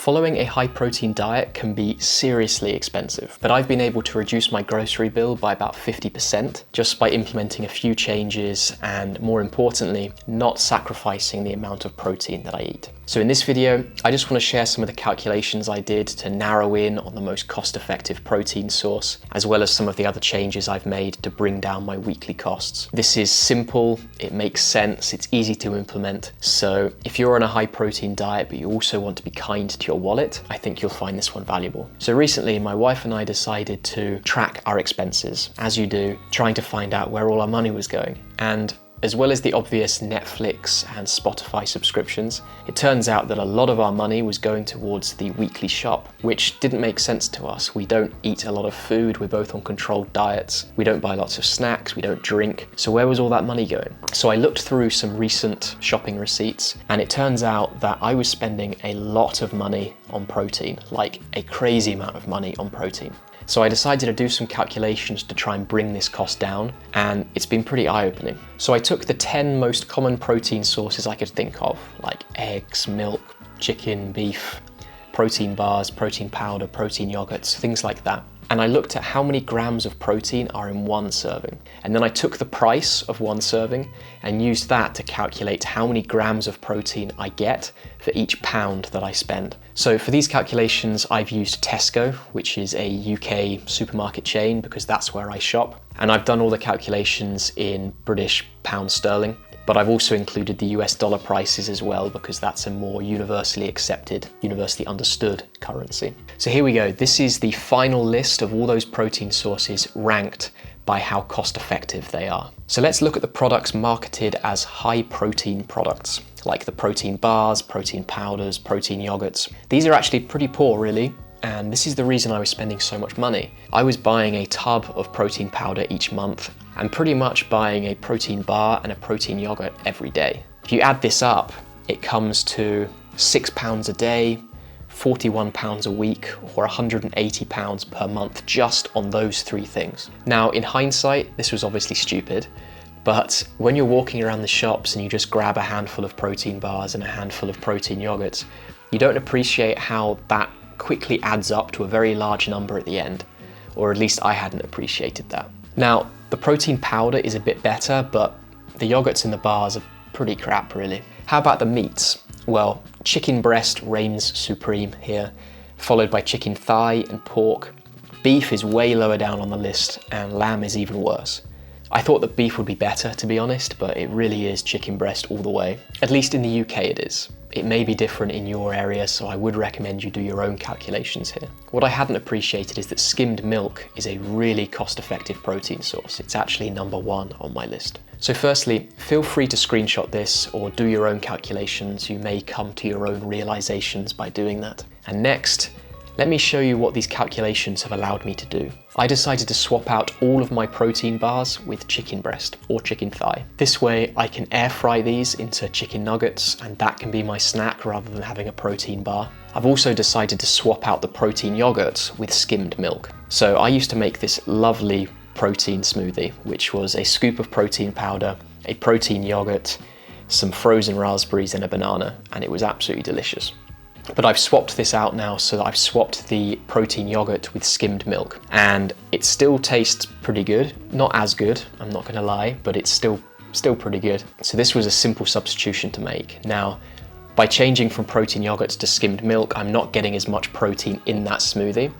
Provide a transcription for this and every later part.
Following a high protein diet can be seriously expensive, but I've been able to reduce my grocery bill by about 50% just by implementing a few changes and, more importantly, not sacrificing the amount of protein that I eat. So in this video, I just want to share some of the calculations I did to narrow in on the most cost-effective protein source, as well as some of the other changes I've made to bring down my weekly costs. This is simple, it makes sense, it's easy to implement. So if you're on a high protein diet, but you also want to be kind to your wallet, I think you'll find this one valuable. So recently, my wife and I decided to track our expenses, as you do, trying to find out where all our money was going. And as well as the obvious Netflix and Spotify subscriptions, it turns out that a lot of our money was going towards the weekly shop, which didn't make sense to us. We don't eat a lot of food, we're both on controlled diets, we don't buy lots of snacks, we don't drink, so where was all that money going? So I looked through some recent shopping receipts, and it turns out that I was spending a lot of money on protein, like a crazy amount of money on protein. So I decided to do some calculations to try and bring this cost down, and it's been pretty eye-opening. So I took the 10 most common protein sources I could think of, like eggs, milk, chicken, beef, protein bars, protein powder, protein yogurts, things like that. And I looked at how many grams of protein are in one serving. And then I took the price of one serving and used that to calculate how many grams of protein I get for each pound that I spend. So for these calculations, I've used Tesco, which is a UK supermarket chain, because that's where I shop. And I've done all the calculations in British pound sterling, but I've also included the US dollar prices as well, because that's a more universally accepted, universally understood currency. So here we go. This is the final list of all those protein sources ranked by how cost effective they are. So let's look at the products marketed as high protein products, like the protein bars, protein powders, protein yogurts. These are actually pretty poor, really. And this is the reason I was spending so much money. I was buying a tub of protein powder each month and pretty much buying a protein bar and a protein yogurt every day. If you add this up, it comes to £6 a day, £41 a week, or £180 per month just on those three things. Now, in hindsight, this was obviously stupid, but when you're walking around the shops and you just grab a handful of protein bars and a handful of protein yogurts, you don't appreciate how that quickly adds up to a very large number at the end, or at least I hadn't appreciated that. Now, the protein powder is a bit better, but the yogurts in the bars are pretty crap, really. How about the meats? Well, chicken breast reigns supreme here, followed by chicken thigh and pork. Beef is way lower down on the list, and lamb is even worse. I thought that beef would be better, to be honest, but it really is chicken breast all the way. At least in the UK it is. It may be different in your area, so I would recommend you do your own calculations here. What I hadn't appreciated is that skimmed milk is a really cost-effective protein source. It's actually number one on my list. So firstly, feel free to screenshot this or do your own calculations. You may come to your own realizations by doing that. And next, let me show you what these calculations have allowed me to do. I decided to swap out all of my protein bars with chicken breast or chicken thigh. This way I can air fry these into chicken nuggets, and that can be my snack rather than having a protein bar. I've also decided to swap out the protein yogurts with skimmed milk. So I used to make this lovely protein smoothie, which was a scoop of protein powder, a protein yogurt, some frozen raspberries and a banana, and it was absolutely delicious. But I've swapped this out now, so that I've swapped the protein yogurt with skimmed milk, and it still tastes pretty good. Not as good, I'm not gonna lie, but it's still pretty good. So this was a simple substitution to make. Now, by changing from protein yogurts to skimmed milk, I'm not getting as much protein in that smoothie,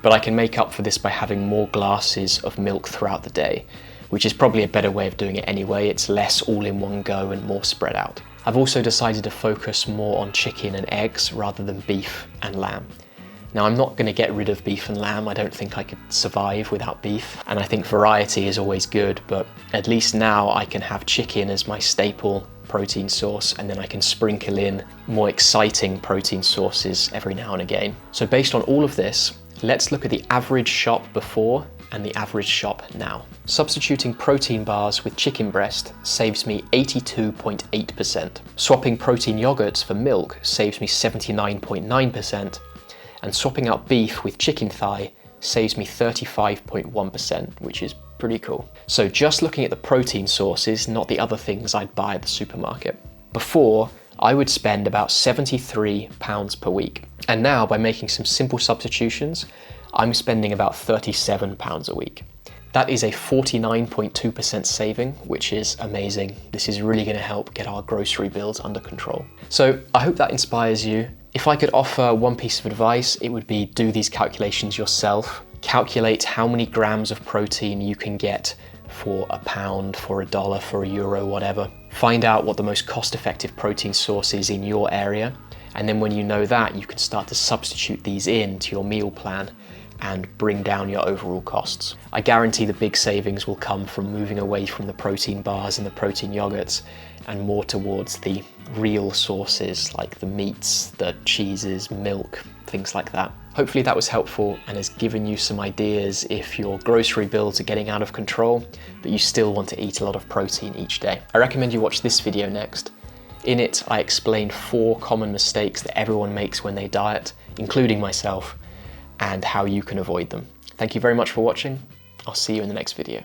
but I can make up for this by having more glasses of milk throughout the day, which is probably a better way of doing it anyway. It's less all in one go and more spread out. I've also decided to focus more on chicken and eggs rather than beef and lamb. Now, I'm not going to get rid of beef and lamb. I don't think I could survive without beef, and I think variety is always good, but at least now I can have chicken as my staple protein source, and then I can sprinkle in more exciting protein sources every now and again. So based on all of this, let's look at the average shop before and the average shop now. Substituting protein bars with chicken breast saves me 82.8%. Swapping protein yogurts for milk saves me 79.9%. And swapping out beef with chicken thigh saves me 35.1%, which is pretty cool. So just looking at the protein sources, not the other things I'd buy at the supermarket. Before, I would spend about £73 per week. And now, by making some simple substitutions, I'm spending about £37 a week. That is a 49.2% saving, which is amazing. This is really going to help get our grocery bills under control. So I hope that inspires you. If I could offer one piece of advice, it would be do these calculations yourself. Calculate how many grams of protein you can get for £1, for $1, for €1, whatever. Find out what the most cost-effective protein source is in your area. And then when you know that, you can start to substitute these into your meal plan and bring down your overall costs. I guarantee the big savings will come from moving away from the protein bars and the protein yogurts and more towards the real sources like the meats, the cheeses, milk, things like that. Hopefully that was helpful and has given you some ideas if your grocery bills are getting out of control, but you still want to eat a lot of protein each day. I recommend you watch this video next. In it, I explain 4 common mistakes that everyone makes when they diet, including myself, and how you can avoid them. Thank you very much for watching. I'll see you in the next video.